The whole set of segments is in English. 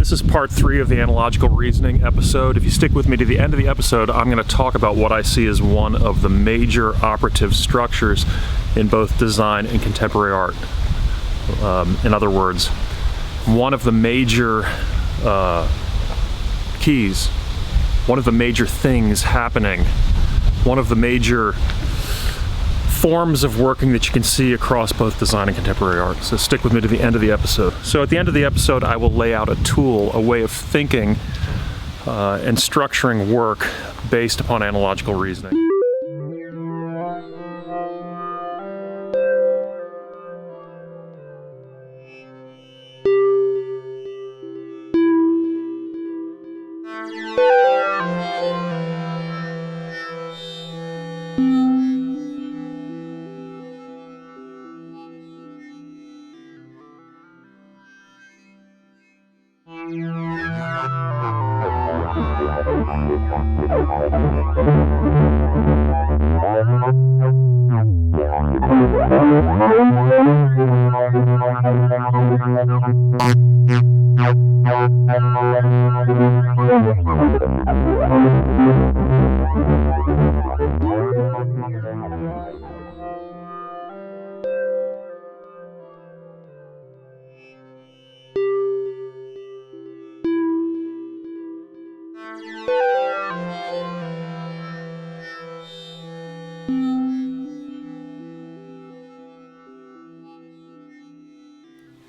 This is part 3 of the Analogical Reasoning episode. If you stick with me to the end of the episode, I'm going to talk about what I see as one of the major operative structures in both design and contemporary art. In other words, one of the major keys, one of the major things happening, one of the major forms of working that you can see across both design and contemporary art. So stick with me to the end of the episode. So at the end of the episode, I will lay out a tool, a way of thinking and structuring work based upon analogical reasoning.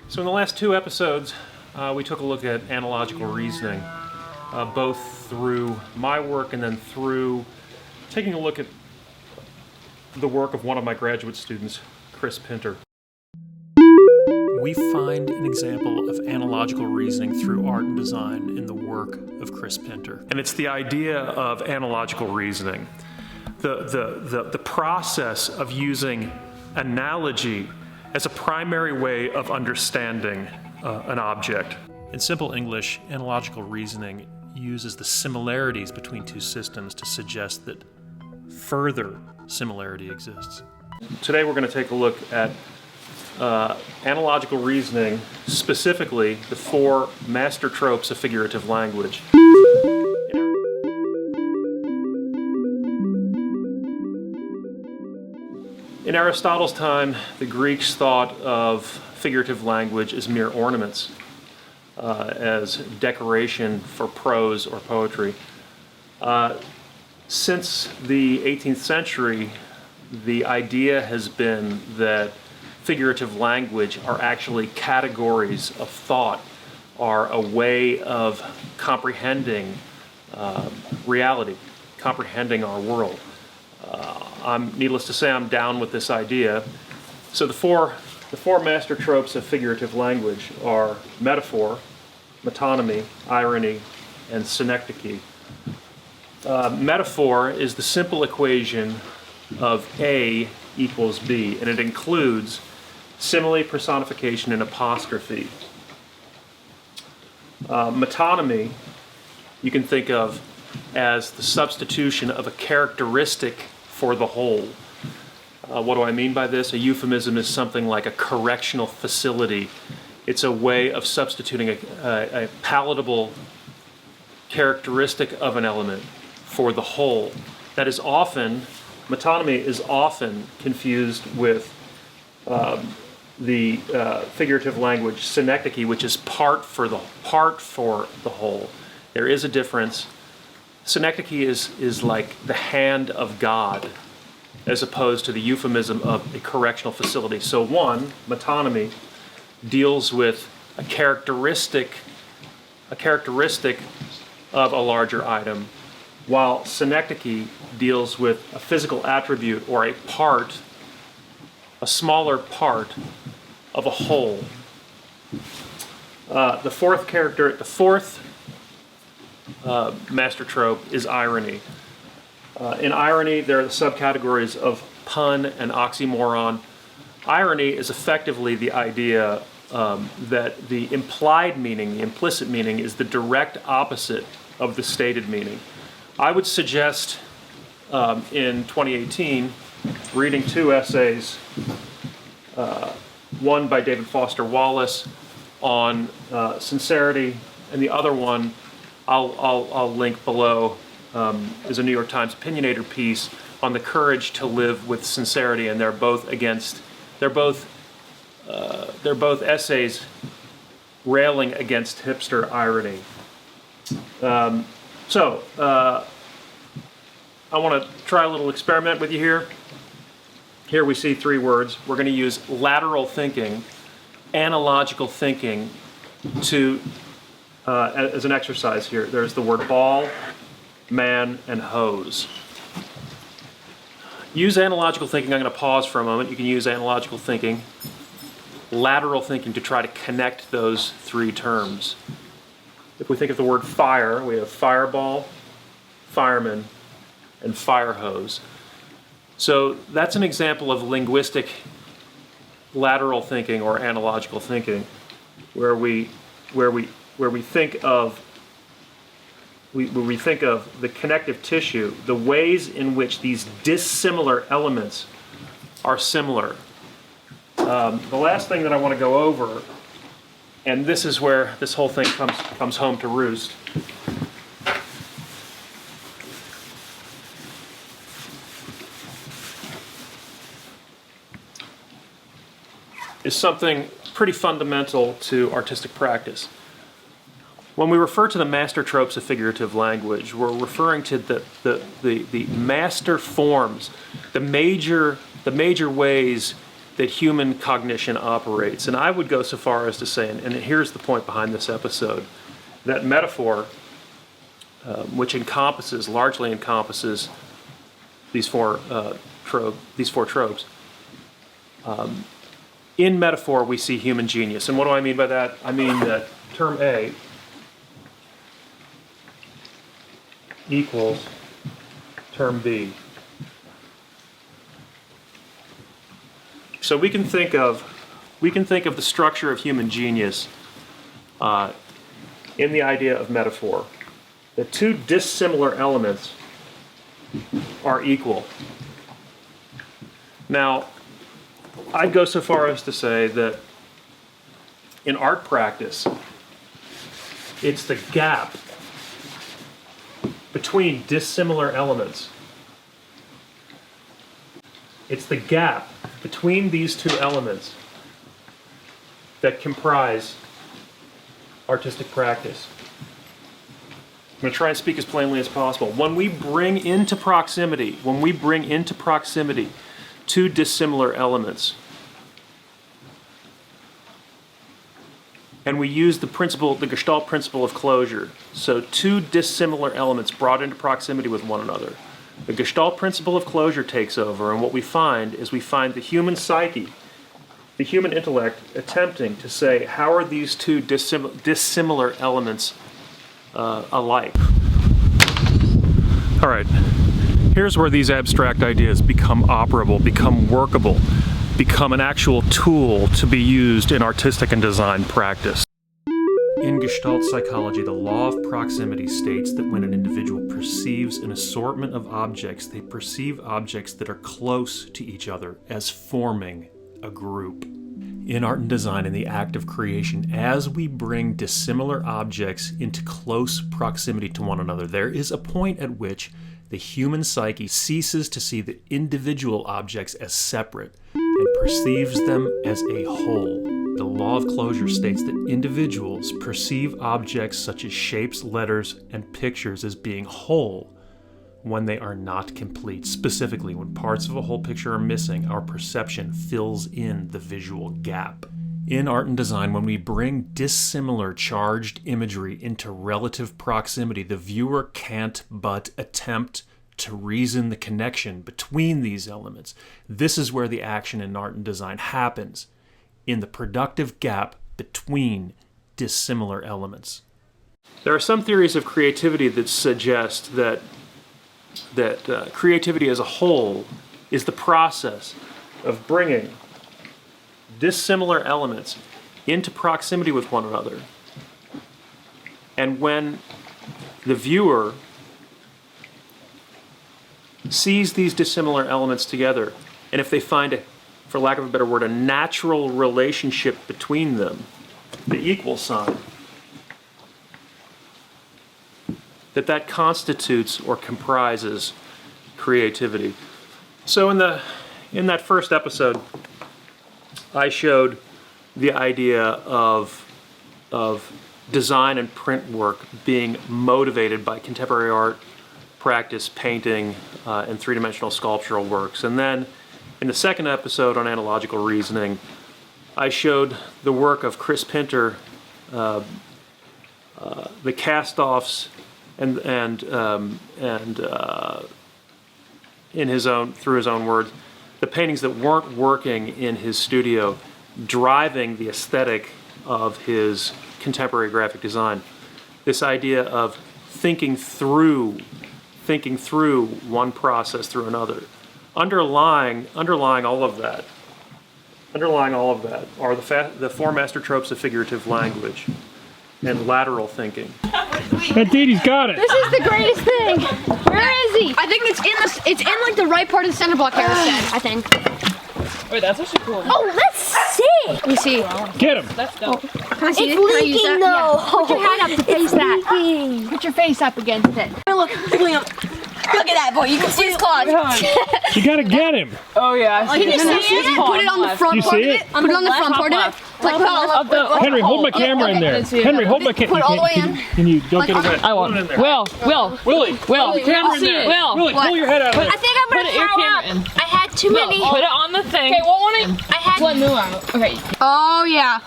So in the last 2 episodes, we took a look at analogical reasoning, both through my work and then through taking a look at the work of one of my graduate students, Chris Pinter. We find an example of analogical reasoning through art and design in the work of Chris Pinter. And it's the idea of analogical reasoning, the process of using analogy as a primary way of understanding an object. In simple English, analogical reasoning uses the similarities between 2 systems to suggest that further similarity exists. Today we're going to take a look at analogical reasoning, specifically the 4 master tropes of figurative language. In Aristotle's time, the Greeks thought of figurative language as mere ornaments, as decoration for prose or poetry. Since the 18th century, the idea has been that figurative language are actually categories of thought, are a way of comprehending reality, comprehending our world. Needless to say, I'm down with this idea. So the four master tropes of figurative language are metaphor, metonymy, irony, and synecdoche. Metaphor is the simple equation of A equals B, and it includes simile, personification, and apostrophe. Metonymy you can think of as the substitution of a characteristic for the whole. What do I mean by this? A euphemism is something like a correctional facility. It's a way of substituting a palatable characteristic of an element for the whole. That is often, metonymy is often confused with the figurative language synecdoche, which is part for the whole. There is a difference. Synecdoche is like the hand of God, as opposed to the euphemism of a correctional facility. So one, metonymy, deals with a characteristic of a larger item, while synecdoche deals with a physical attribute or a smaller part of a whole. The fourth master trope is irony. In irony, there are the subcategories of pun and oxymoron. Irony is effectively the idea that the implied meaning, the implicit meaning, is the direct opposite of the stated meaning. I would suggest in 2018 reading 2 essays, one by David Foster Wallace on sincerity and the other one I'll link below, is a New York Times opinionator piece on the courage to live with sincerity, and they're both essays railing against hipster irony. So I want to try a little experiment with you here. Here we see three words. We're going to use lateral thinking, analogical thinking, as an exercise here. There's the word ball, man, and hose. Use analogical thinking. I'm going to pause for a moment. You can use analogical thinking, lateral thinking to try to connect those three terms. If we think of the word fire, we have fireball, fireman, and fire hose. So that's an example of linguistic lateral thinking or analogical thinking, where we think of the connective tissue, the ways in which these dissimilar elements are similar. The last thing that I want to go over, and this is where this whole thing comes home to roost, is something pretty fundamental to artistic practice. When we refer to the master tropes of figurative language, we're referring to the master forms, the major ways that human cognition operates. And I would go so far as to say, and here's the point behind this episode, that metaphor, which largely encompasses these four tropes. In metaphor, we see human genius. And what do I mean by that? I mean that term A equals term B. So we can think of the structure of human genius in the idea of metaphor. The two dissimilar elements are equal. Now, I'd go so far as to say that in art practice, it's the gap between dissimilar elements. It's the gap between these two elements that comprise artistic practice. I'm going to try and speak as plainly as possible. When we bring into proximity two dissimilar elements, and we use the gestalt principle of closure, so two dissimilar elements brought into proximity with one another, the gestalt principle of closure takes over, and what we find is the human psyche, the human intellect, attempting to say, how are these two dissimilar elements alike? All right, here's where these abstract ideas become operable, become workable, become an actual tool to be used in artistic and design practice. In Gestalt psychology, the law of proximity states that when an individual perceives an assortment of objects, they perceive objects that are close to each other as forming a group. In art and design, in the act of creation, as we bring dissimilar objects into close proximity to one another, there is a point at which the human psyche ceases to see the individual objects as separate and perceives them as a whole. The law of closure states that individuals perceive objects such as shapes, letters, and pictures as being whole when they are not complete. Specifically, when parts of a whole picture are missing, our perception fills in the visual gap. In art and design, when we bring dissimilar charged imagery into relative proximity, the viewer can't but attempt to reason the connection between these elements. This is where the action in art and design happens, in the productive gap between dissimilar elements. There are some theories of creativity that suggest that creativity as a whole is the process of bringing dissimilar elements into proximity with one another. And when the viewer sees these dissimilar elements together, and if they find, for lack of a better word, a natural relationship between them, the equal sign, that constitutes or comprises creativity. So in that first episode, I showed the idea of design and print work being motivated by contemporary art, practice, painting, and three-dimensional sculptural works. And then in the second episode on analogical reasoning, I showed the work of Chris Pinter, the cast-offs, and through his own words, the paintings that weren't working in his studio, driving the aesthetic of his contemporary graphic design. This idea of thinking through one process through another. Underlying all of that are the four master tropes of figurative language and lateral thinking. That Didi's got it. This is the greatest thing. Where is he? I think it's in like the right part of the center block here, I think. Wait, that's actually cool. Oh, let's see. Let me see. Get him. Let's go. Can I see It's it? Can I use leaking that? though. Yeah. Put your hand up to face that. Leaking. Put your face up against it. Look, Liam. Look at that boy. You can see his claws. You gotta get him. Oh yeah, I see Can you see it? Put it on the front You part see of it? it. Put it on the front part of it. Like put it on Henry, hold my camera in there. Henry, hold my camera. Put it all the way in. Can you don't get away? I want. Will. Willie, Will. camera in See there. it. Will. Willie, pull your head out of I there. think I'm Put gonna your throw camera up. in. I had too many. Put it on the thing. Okay, what one? I had. Let Moo out. Okay. Oh yeah.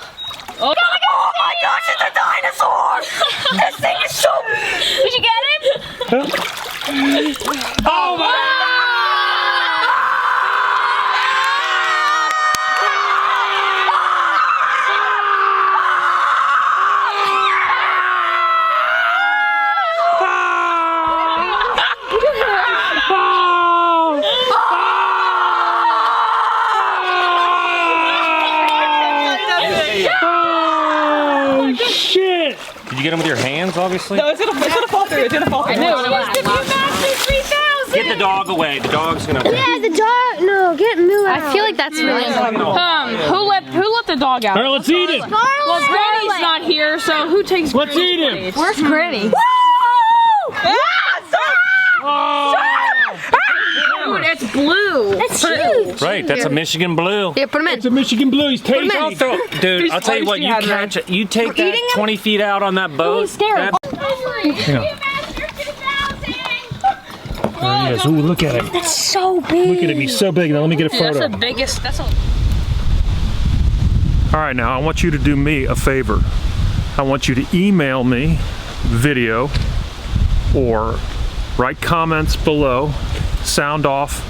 Oh. Oh my gosh, it's a dinosaur! This thing is so. Did you get him? Oh my! Oh shit! Did you get him with your hands, obviously? No, it's gonna fall through. It's gonna fall through. I knew it was. Get the dog away. The dog's gonna... Yeah, the dog. No, get Moo out. I feel like that's really Who let the dog out? All right, let's eat it. Well, Granny's not here, so who takes? Let's eat him. Where's Granny? Dude, it's blue. That's huge. Right, that's a Michigan Blue. Yeah, put him in. It's a Michigan Blue. He's tasty. I'll throw, dude, I'll tell you what, you catch it. You take that 20 feet out on that boat. He's scared. There he is. Ooh, look at him. That's so big. Look at him. He's so big. Now let me get a That's photo. the biggest. That's a. All right, now I want you to do me a favor. I want you to email me video or write comments below, sound off,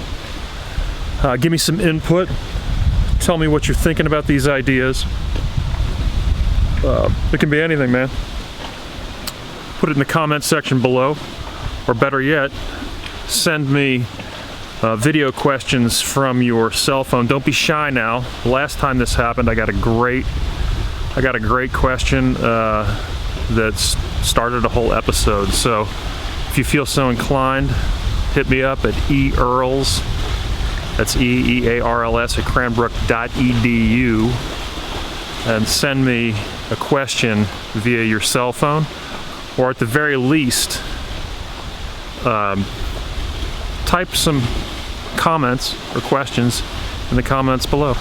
give me some input, tell me what you're thinking about these ideas. It can be anything, man. Put it in the comment section below, or better yet, send me video questions from your cell phone. Don't be shy now. Last time this happened, I got a great question that started a whole episode. So if you feel so inclined, hit me up at Earls. That's EARLS at cranbrook.edu, and send me a question via your cell phone, or at the very least, type some comments or questions in the comments below.